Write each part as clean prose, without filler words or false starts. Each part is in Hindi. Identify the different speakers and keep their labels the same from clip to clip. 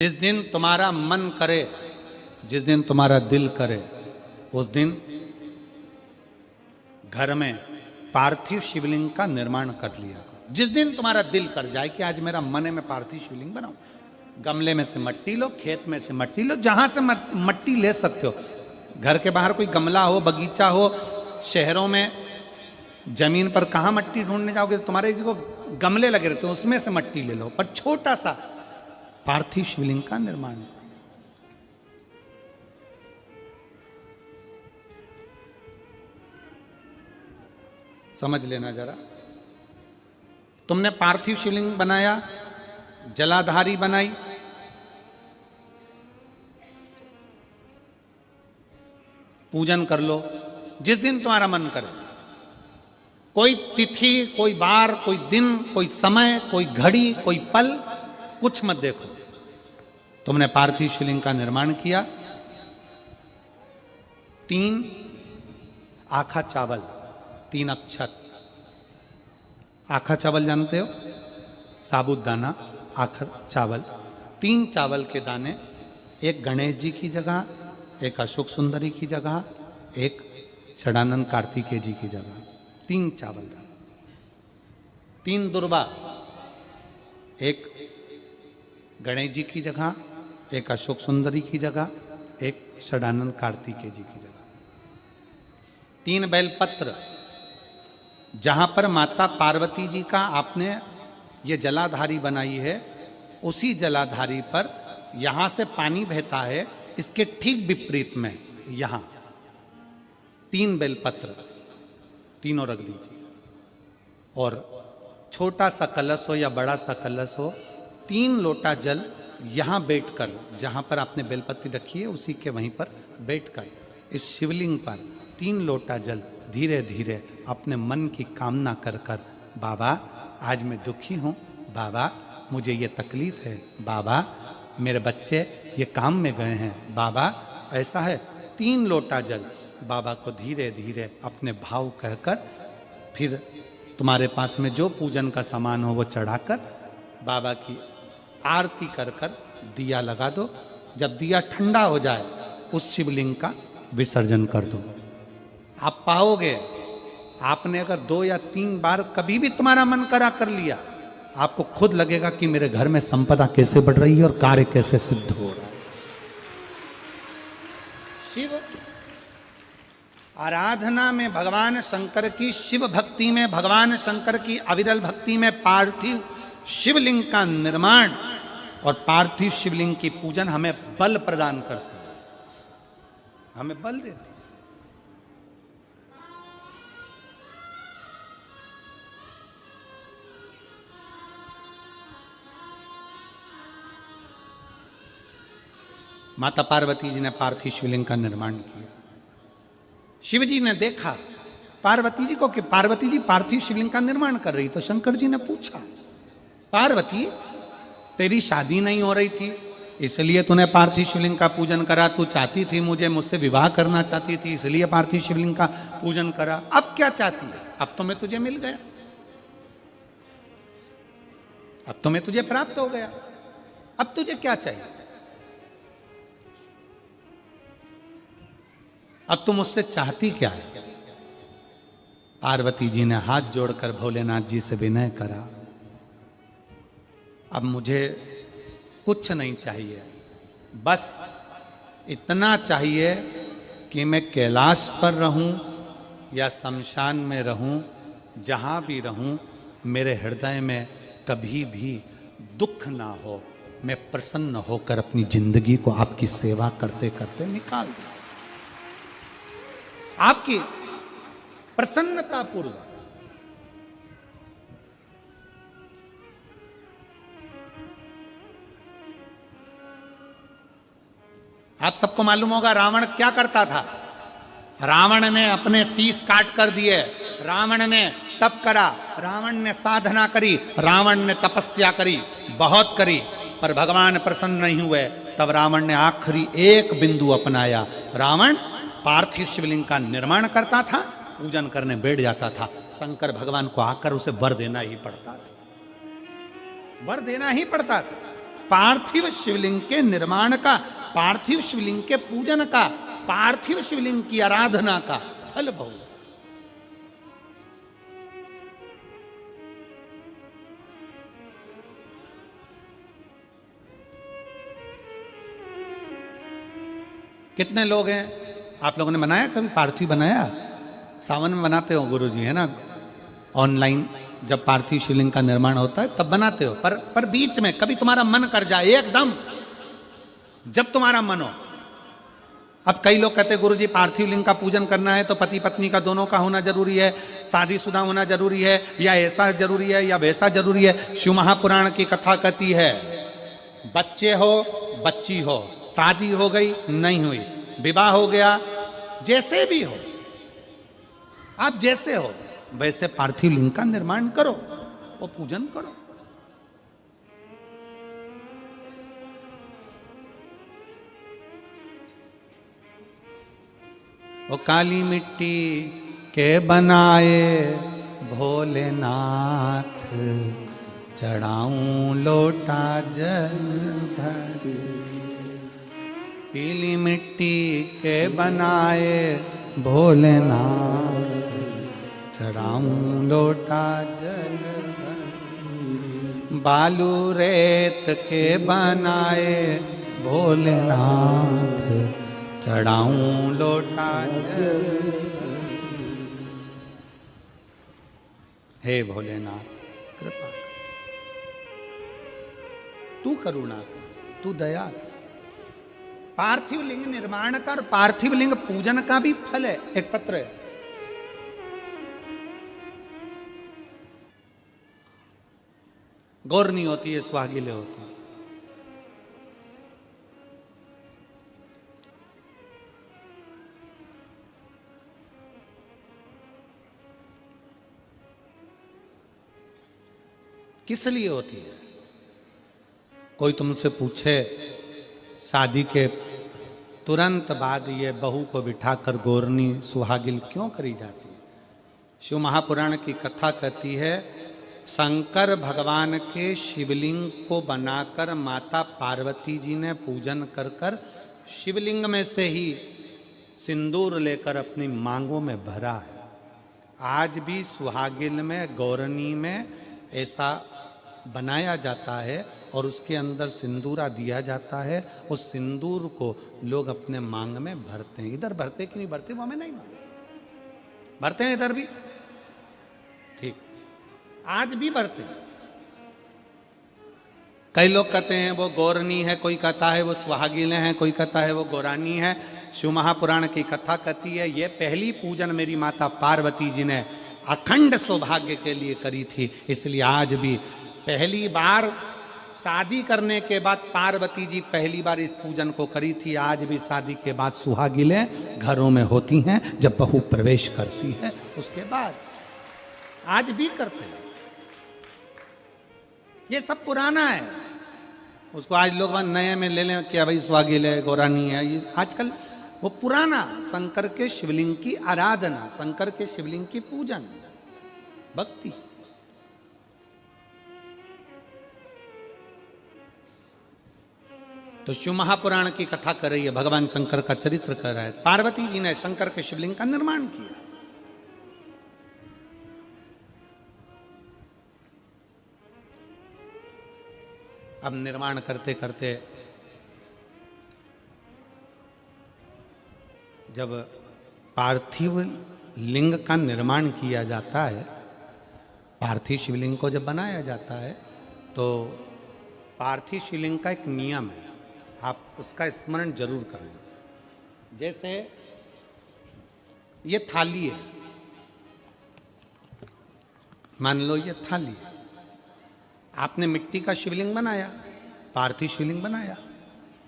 Speaker 1: जिस दिन तुम्हारा मन करे, जिस दिन तुम्हारा दिल करे, उस दिन घर में पार्थिव शिवलिंग का निर्माण कर लिया करो। जिस दिन तुम्हारा दिल कर जाए कि आज मेरा मन है मैं पार्थिव शिवलिंग बनाऊं, गमले में से मट्टी लो, खेत में से मट्टी लो, जहां से मट्टी ले सकते हो। घर के बाहर कोई गमला हो, बगीचा हो, शहरों में जमीन पर कहाँ मट्टी ढूंढने जाओगे, तुम्हारे जो गमले लगे रहते हैं उसमें से मट्टी ले लो, पर छोटा सा पार्थिव शिवलिंग का निर्माण। समझ लेना जरा, तुमने पार्थिव शिवलिंग बनाया, जलाधारी बनाई, पूजन कर लो जिस दिन तुम्हारा मन करे। कोई तिथि, कोई वार, कोई दिन, कोई समय, कोई घड़ी, कोई पल कुछ मत देखो। तुमने पार्थिव शिवलिंग का निर्माण किया। 3 आखा चावल, 3 अक्षत। आखा चावल जानते हो, साबूदाना, आखा चावल। 3 चावल के दाने, एक गणेश जी की जगह, एक अशोक सुंदरी की जगह, एक षडानंद कार्तिकेय जी की जगह। 3 चावल दाने। 3 दुर्वा, एक गणेश जी की जगह, एक अशोक सुंदरी की जगह, एक षडानंद कार्तिकेय जी की जगह। 3 बेलपत्र, जहां पर माता पार्वती जी का आपने ये जलाधारी बनाई है, उसी जलाधारी पर यहां से पानी बहता है, इसके ठीक विपरीत में यहां 3 बेलपत्र, तीनों रख दीजिए। और छोटा सा कलश हो या बड़ा सा कलश हो, 3 लोटा जल यहां बैठकर, जहां पर आपने बेलपत्ती रखी है उसी के वहीं पर बैठकर इस शिवलिंग पर 3 लोटा जल धीरे धीरे अपने मन की कामना कर कर, बाबा आज मैं दुखी हूं, बाबा मुझे ये तकलीफ है, बाबा मेरे बच्चे ये काम में गए हैं, बाबा ऐसा है। 3 लोटा जल बाबा को धीरे धीरे अपने भाव कहकर, फिर तुम्हारे पास में जो पूजन का सामान हो वो चढ़ाकर बाबा की आरती कर कर दिया लगा दो। जब दिया ठंडा हो जाए उस शिवलिंग का विसर्जन कर दो। आप पाओगे, आपने अगर 2 या 3 बार कभी भी तुम्हारा मन करा कर लिया, आपको खुद लगेगा कि मेरे घर में संपदा कैसे बढ़ रही है और कार्य कैसे सिद्ध हो रहा है। शिव आराधना में भगवान शंकर की, शिव भक्ति में भगवान शंकर की अविरल भक्ति में पार्थिव शिवलिंग का निर्माण और पार्थिव शिवलिंग की पूजन हमें बल प्रदान करती है, हमें बल देती है। माता पार्वती जी ने पार्थिव शिवलिंग का निर्माण किया। शिव जी ने देखा पार्वती जी को कि पार्वती जी पार्थिव शिवलिंग का निर्माण कर रही, तो शंकर जी ने पूछा, पार्वती तेरी शादी नहीं हो रही थी इसलिए तूने पार्थिव शिवलिंग का पूजन करा, तू चाहती थी मुझसे विवाह करना चाहती थी इसलिए पार्थिव शिवलिंग का पूजन करा, अब क्या चाहती है? अब तो मैं तुझे मिल गया, अब तो मैं तुझे प्राप्त हो गया, अब तुझे क्या चाहिए? अब तुम मुझसे चाहती क्या है? पार्वती जी ने हाथ जोड़कर भोलेनाथ जी से विनय करा, अब मुझे कुछ नहीं चाहिए, बस इतना चाहिए कि मैं कैलाश पर रहूं या शमशान में रहूं, जहां भी रहूं मेरे हृदय में कभी भी दुख ना हो, मैं प्रसन्न होकर अपनी जिंदगी को आपकी सेवा करते करते निकाल दूं, आपकी प्रसन्नता पूर्वक। आप सबको मालूम होगा रावण क्या करता था। रावण ने अपने शीश काट कर दिए, रावण ने तप करा, रावण ने साधना करी, रावण ने तपस्या करी, बहुत करी, पर भगवान प्रसन्न नहीं हुए। तब रावण ने आखिरी एक बिंदु अपनाया। रावण पार्थिव शिवलिंग का निर्माण करता था, पूजन करने बैठ जाता था, शंकर भगवान को आकर उसे वर देना ही पड़ता था, वर देना ही पड़ता था। पार्थिव शिवलिंग के निर्माण का, पार्थिव शिवलिंग के पूजन का, पार्थिव शिवलिंग की आराधना का फल भोग। कितने लोग हैं, आप लोगों ने बनाया कभी पार्थिव? बनाया? सावन में बनाते हो गुरुजी, है ना? ऑनलाइन जब पार्थिव शिवलिंग का निर्माण होता है तब बनाते हो, पर बीच में कभी तुम्हारा मन कर जाए एकदम, जब तुम्हारा मन हो। अब कई लोग कहते हैं गुरुजी पार्थिव लिंग का पूजन करना है तो पति पत्नी का दोनों का होना जरूरी है, शादीशुदा होना जरूरी है, या ऐसा जरूरी है या वैसा जरूरी है। शिव महापुराण की कथा कहती है बच्चे हो बच्ची हो, शादी हो गई नहीं हुई, विवाह हो गया, जैसे भी हो, आप जैसे हो वैसे पार्थिव लिंग का निर्माण करो और पूजन करो। वो काली मिट्टी के बनाए भोलेनाथ, चढ़ाऊं लोटा जल भर। पीली मिट्टी के बनाए भोलेनाथ, चढ़ाऊं लोटा जल भर। बालू रेत के बनाए भोलेनाथ, चढ़ाऊं लोटा जल भर। हे भोलेनाथ कृपा कर, तू करुणा कर, तू दया कर। पार्थिव लिंग निर्माण कर, पार्थिव लिंग पूजन का भी फल है। एक पत्र है, गौर नहीं होती है, सुहागिले होती है। किस लिए होती है? कोई तुमसे पूछे शादी के तुरंत बाद ये बहू को बिठाकर गोरनी सुहागिल क्यों करी जाती है? शिव महापुराण की कथा कहती है शंकर भगवान के शिवलिंग को बनाकर माता पार्वती जी ने पूजन कर कर शिवलिंग में से ही सिंदूर लेकर अपनी मांगों में भरा है। आज भी सुहागिल में, गौरनी में ऐसा बनाया जाता है और उसके अंदर सिंदूरा दिया जाता है। उस सिंदूर को लोग अपने मांग में भरते हैं। इधर भरते कि नहीं भरते वो हमें नहीं मालूम, भरते हैं इधर भी, ठीक, आज भी भरते हैं। कई लोग कहते हैं वो गौरनी है, कोई कहता है वो सुहागिलें हैं, कोई कहता है वो गौरानी है। शिव महापुराण की कथा कहती है ये पहली पूजन मेरी माता पार्वती जी ने अखंड सौभाग्य के लिए करी थी, इसलिए आज भी पहली बार शादी करने के बाद पार्वती जी पहली बार इस पूजन को करी थी। आज भी शादी के बाद सुहागिलें घरों में होती हैं, जब बहू प्रवेश करती है उसके बाद आज भी करते हैं। ये सब पुराना है, उसको आज लोग नए में ले लें कि भाई सुहागिल है, गौरानी है। ये आजकल वो पुराना शंकर के शिवलिंग की आराधना, शंकर के शिवलिंग की पूजन, भक्ति। तो शिव महापुराण की कथा कर रही है, भगवान शंकर का चरित्र कर रहा है। पार्वती जी ने शंकर के शिवलिंग का निर्माण किया। अब निर्माण करते करते जब पार्थिव लिंग का निर्माण किया जाता है, पार्थिव शिवलिंग को जब बनाया जाता है तो पार्थिव शिवलिंग का एक नियम है, आप उसका स्मरण जरूर करना। जैसे ये थाली है, मान लो ये थाली है, आपने मिट्टी का शिवलिंग बनाया, पार्थिव शिवलिंग बनाया।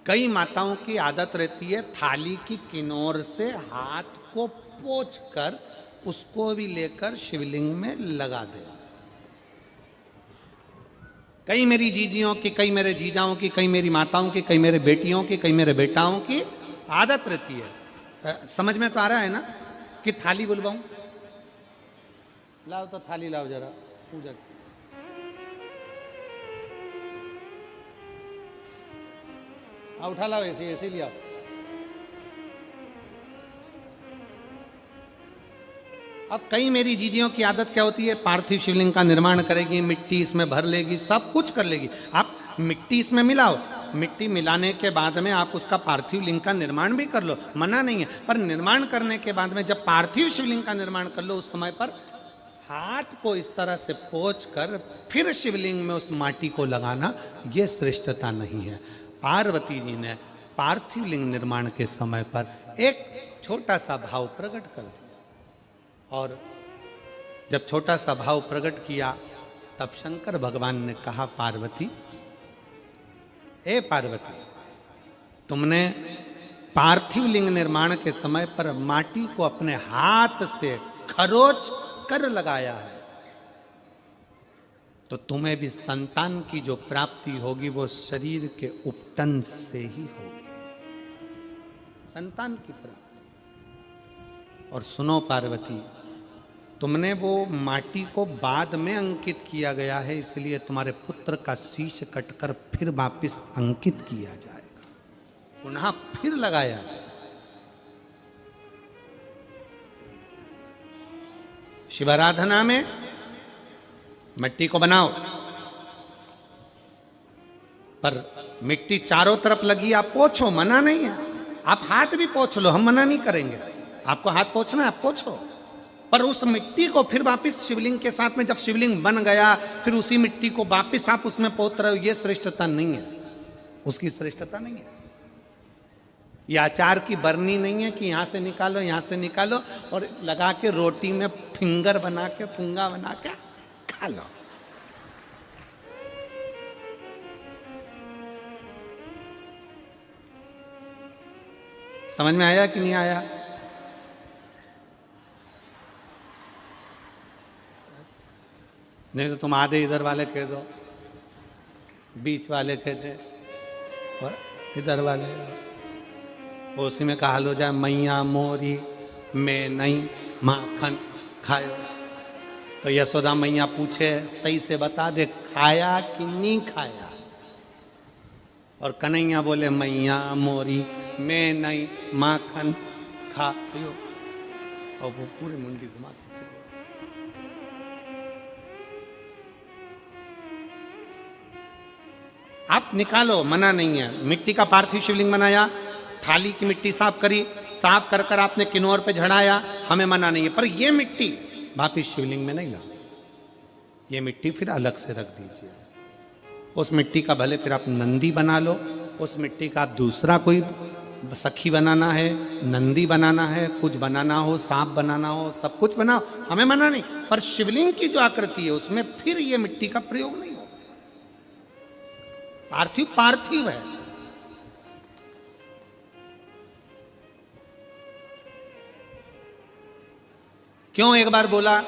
Speaker 1: कई माताओं की आदत रहती है थाली की किनोर से हाथ को पोंछकर उसको भी लेकर शिवलिंग में लगा दे। कई मेरी जीजियों की, कई मेरे जीजाओं की, कई मेरी माताओं की, कई मेरे बेटियों की, कई मेरे बेटाओं की आदत रहती है। समझ में तो आ रहा है ना कि थाली बुलवाऊं? लाओ तो थाली लाओ जरा, पूजा। उठा लाओ, ऐसे ऐसे लिया। अब कई मेरी जीजियों की आदत क्या होती है, पार्थिव शिवलिंग का निर्माण करेगी, मिट्टी इसमें भर लेगी, सब कुछ कर लेगी। आप मिट्टी इसमें मिलाओ, मिट्टी मिलाने के बाद में आप उसका पार्थिव लिंग का निर्माण भी कर लो, मना नहीं है। पर निर्माण करने के बाद में जब पार्थिव शिवलिंग का निर्माण कर लो, उस समय पर हाथ को इस तरह से पोंछ कर फिर शिवलिंग में उस माटी को लगाना, ये श्रेष्ठता नहीं है। पार्वती जी ने पार्थिव लिंग निर्माण के समय पर एक छोटा सा भाव प्रकट कर दिया, और जब छोटा सा भाव प्रकट किया तब शंकर भगवान ने कहा, पार्वती, ए पार्वती, तुमने पार्थिव लिंग निर्माण के समय पर माटी को अपने हाथ से खरोच कर लगाया है, तो तुम्हें भी संतान की जो प्राप्ति होगी वो शरीर के उपटन से ही होगी, संतान की प्राप्ति। और सुनो पार्वती, तुमने वो माटी को बाद में अंकित किया गया है, इसलिए तुम्हारे पुत्र का शीश कटकर फिर वापिस अंकित किया जाएगा, पुनः फिर लगाया जाएगा। शिवाराधना में मिट्टी को बनाओ, पर मिट्टी चारों तरफ लगी, आप पोंछो, मना नहीं है। आप हाथ भी पोंछ लो, हम मना नहीं करेंगे। आपको हाथ पोंछना है, आप पोंछो, पर उस मिट्टी को फिर वापस शिवलिंग के साथ में, जब शिवलिंग बन गया फिर उसी मिट्टी को वापस आप उसमें पोत रहे हो, ये श्रेष्ठता नहीं है, उसकी श्रेष्ठता नहीं है। ये अचार की बरनी नहीं है कि यहां से निकालो यहां से निकालो और लगा के रोटी में फिंगर बना के, फुंगा बना के खा लो। समझ में आया कि नहीं आया? नहीं तो तुम आधे इधर वाले कह दो, बीच वाले कह दे, और इधर वाले, उसी में कहा लो जाए, मैया मोरी में नहीं माखन खायो। तो यशोदा मैया पूछे, सही से बता दे, खाया कि नहीं खाया? और कन्हैया बोले, मैया मोरी में नहीं माखन खायो, और वो पूरी मुंडी घुमा। आप निकालो, मना नहीं है। मिट्टी का पार्थिव शिवलिंग बनाया, थाली की मिट्टी साफ करी, साफ कर कर आपने किन्नौर पे झड़ाया, हमें मना नहीं है। पर ये मिट्टी वापिस शिवलिंग में नहीं लगा, ये मिट्टी फिर अलग से रख दीजिए। उस मिट्टी का भले फिर आप नंदी बना लो, उस मिट्टी का आप दूसरा कोई सखी बनाना है, नंदी बनाना है, कुछ बनाना हो, सांप बनाना हो, सब कुछ बनाओ, हमें मना नहीं। पर शिवलिंग की जो आकृति है उसमें फिर ये मिट्टी का प्रयोग नहीं हो। पार्थिव पार्थिव है। क्यों एक बार बोला,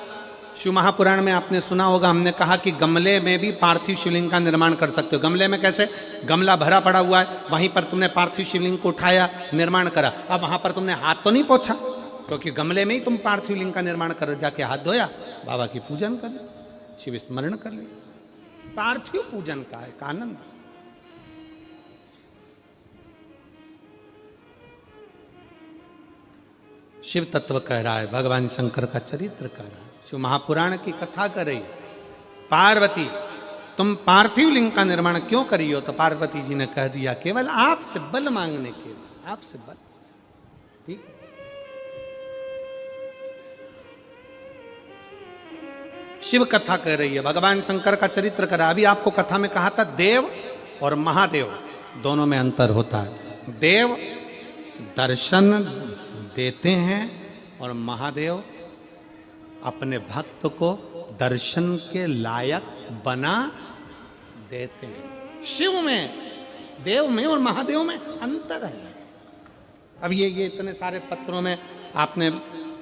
Speaker 1: शिव महापुराण में आपने सुना होगा, हमने कहा कि गमले में भी पार्थिव शिवलिंग का निर्माण कर सकते हो। गमले में कैसे? गमला भरा पड़ा हुआ है, वहीं पर तुमने पार्थिव शिवलिंग को उठाया, निर्माण करा। अब वहां पर तुमने हाथ तो नहीं पोंछा, क्योंकि गमले में ही तुम पार्थिव लिंग का निर्माण कर, जाके हाथ धोया, बाबा की पूजन कर ली, शिव स्मरण कर लिया। पार्थिव पूजन का एक आनंद। शिव तत्व कह रहा है, भगवान शंकर का चरित्र कह रहा है, शिव महापुराण की कथा कर रही। पार्वती, तुम पार्थिव लिंग का निर्माण क्यों करी हो? तो पार्वती जी ने कह दिया, केवल आपसे बल मांगने के लिए, आपसे बल। ठीक, शिव कथा कह रही है, भगवान शंकर का चरित्र कर रहा है। अभी आपको कथा में कहा था, देव और महादेव दोनों में अंतर होता है। देव दर्शन देते हैं और महादेव अपने भक्त को दर्शन के लायक बना देते हैं। शिव में, देव में और महादेव में अंतर है। अब ये इतने सारे पत्रों में आपने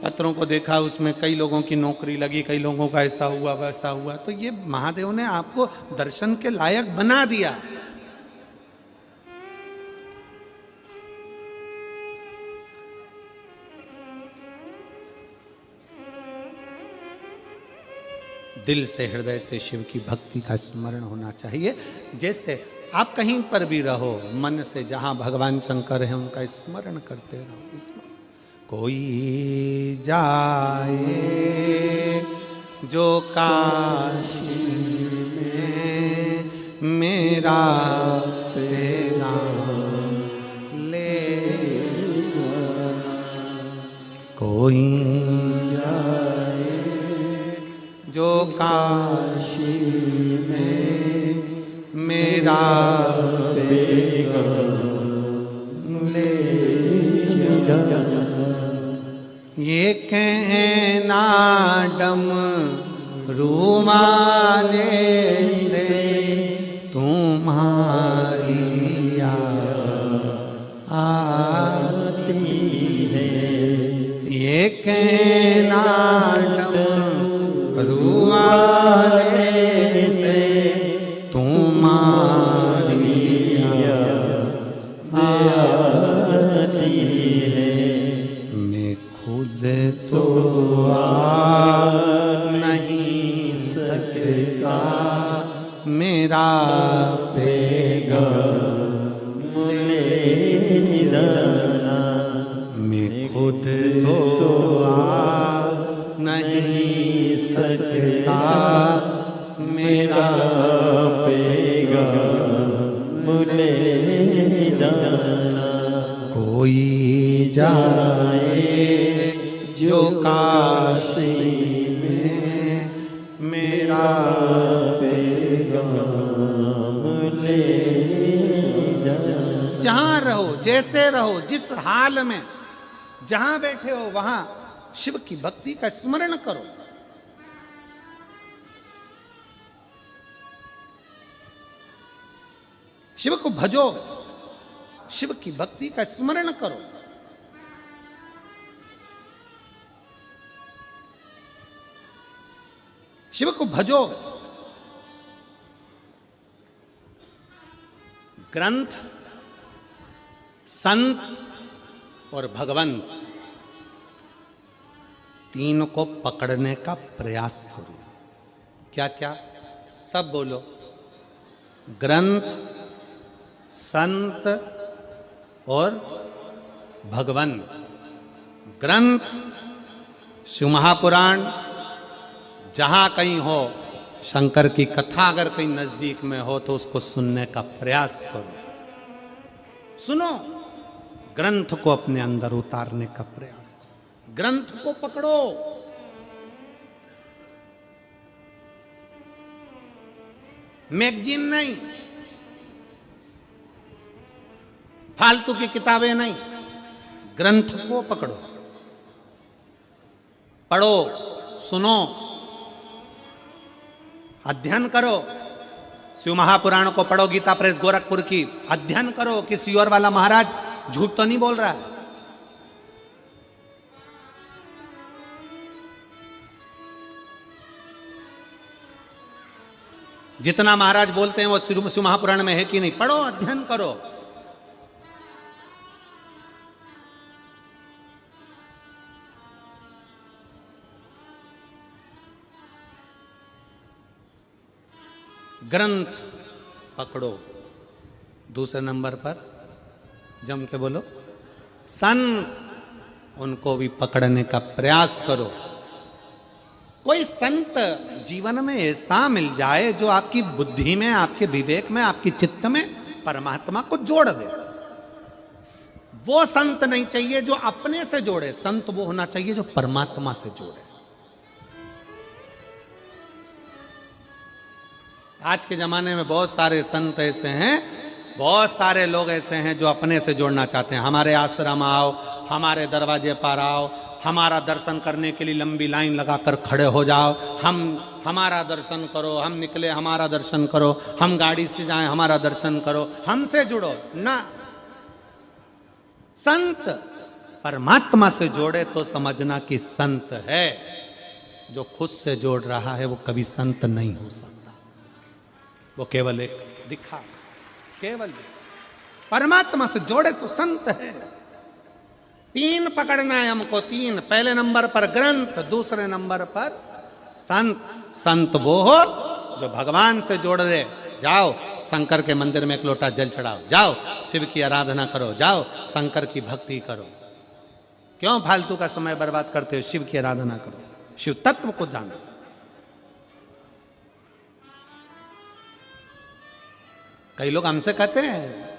Speaker 1: पत्रों को देखा, उसमें कई लोगों की नौकरी लगी, कई लोगों का ऐसा हुआ वैसा हुआ, तो ये महादेव ने आपको दर्शन के लायक बना दिया। दिल से, हृदय से शिव की भक्ति का स्मरण होना चाहिए। जैसे आप कहीं पर भी रहो, मन से जहां भगवान शंकर है उनका स्मरण करते रहो। कोई जाए जो काशी में मेरा पैगाम ले जाना। कोई जाए जो काशी में मेरा पैगाम ले जाना। ये कहना डम रूमाले से तुम्हारी याद आती है। ये कहना डम रूमाले से तुम्हारी याद आती है। मैं खुद तो आ नहीं सकता, मेरा पैगाम ले जाना। मैं खुद तो आ नहीं सकता, मेरा पैगाम ले जाना। कोई जाए जो काशी में मेरा पैगाम ले जाना। जहां रहो, जैसे रहो, जिस हाल में जहां बैठे हो वहां शिव की भक्ति का स्मरण करो। शिव को भजो, शिव की भक्ति का स्मरण करो। शिव को भजो। ग्रंथ, संत और भगवंत तीन को पकड़ने का प्रयास करो। क्या क्या? सब बोलो। ग्रंथ, संत और भगवंत। ग्रंथ, शिव महापुराण, जहां कहीं हो शंकर की कथा अगर कहीं नजदीक में हो तो उसको सुनने का प्रयास करो। सुनो, ग्रंथ को अपने अंदर उतारने का प्रयास करो। ग्रंथ को पकड़ो। मैगजीन नहीं, फालतू की किताबें नहीं, ग्रंथ को पकड़ो। पढ़ो, सुनो, अध्ययन करो। शिव महापुराण को पढ़ो, गीता प्रेस गोरखपुर की। अध्ययन करो कि सियोर वाला महाराज झूठ तो नहीं बोल रहा है। जितना महाराज बोलते हैं वो शिव महापुराण में है कि नहीं, पढ़ो, अध्ययन करो। ग्रंथ पकड़ो। दूसरे नंबर पर जम के बोलो संत, उनको भी पकड़ने का प्रयास करो। कोई संत जीवन में ऐसा मिल जाए जो आपकी बुद्धि में, आपके विवेक में, आपकी चित्त में परमात्मा को जोड़ दे। वो संत नहीं चाहिए जो अपने से जोड़े, संत वो होना चाहिए जो परमात्मा से जोड़े। आज के जमाने में बहुत सारे संत ऐसे हैं, बहुत सारे लोग ऐसे हैं जो अपने से जोड़ना चाहते हैं। हमारे आश्रम आओ, हमारे दरवाजे पर आओ, हमारा दर्शन करने के लिए लंबी लाइन लगाकर खड़े हो जाओ, हमारा दर्शन करो, हम निकले हमारा दर्शन करो, हम गाड़ी से जाएं हमारा दर्शन करो, हमसे जुड़ो ना। संत परमात्मा से जोड़े तो समझना कि संत है। जो खुद से जोड़ रहा है वो कभी संत नहीं हो सकता, वो केवल एक दिखा, केवल परमात्मा से जोड़े तो संत है। तीन पकड़ना है हमको, तीन। पहले नंबर पर ग्रंथ, दूसरे नंबर पर संत। संत वो हो जो भगवान से जोड़ दे। जाओ शंकर के मंदिर में एक लोटा जल चढ़ाओ, जाओ शिव की आराधना करो, जाओ शंकर की भक्ति करो। क्यों फालतू का समय बर्बाद करते हो? शिव की आराधना करो, शिव तत्व को जानो। कई लोग हमसे कहते हैं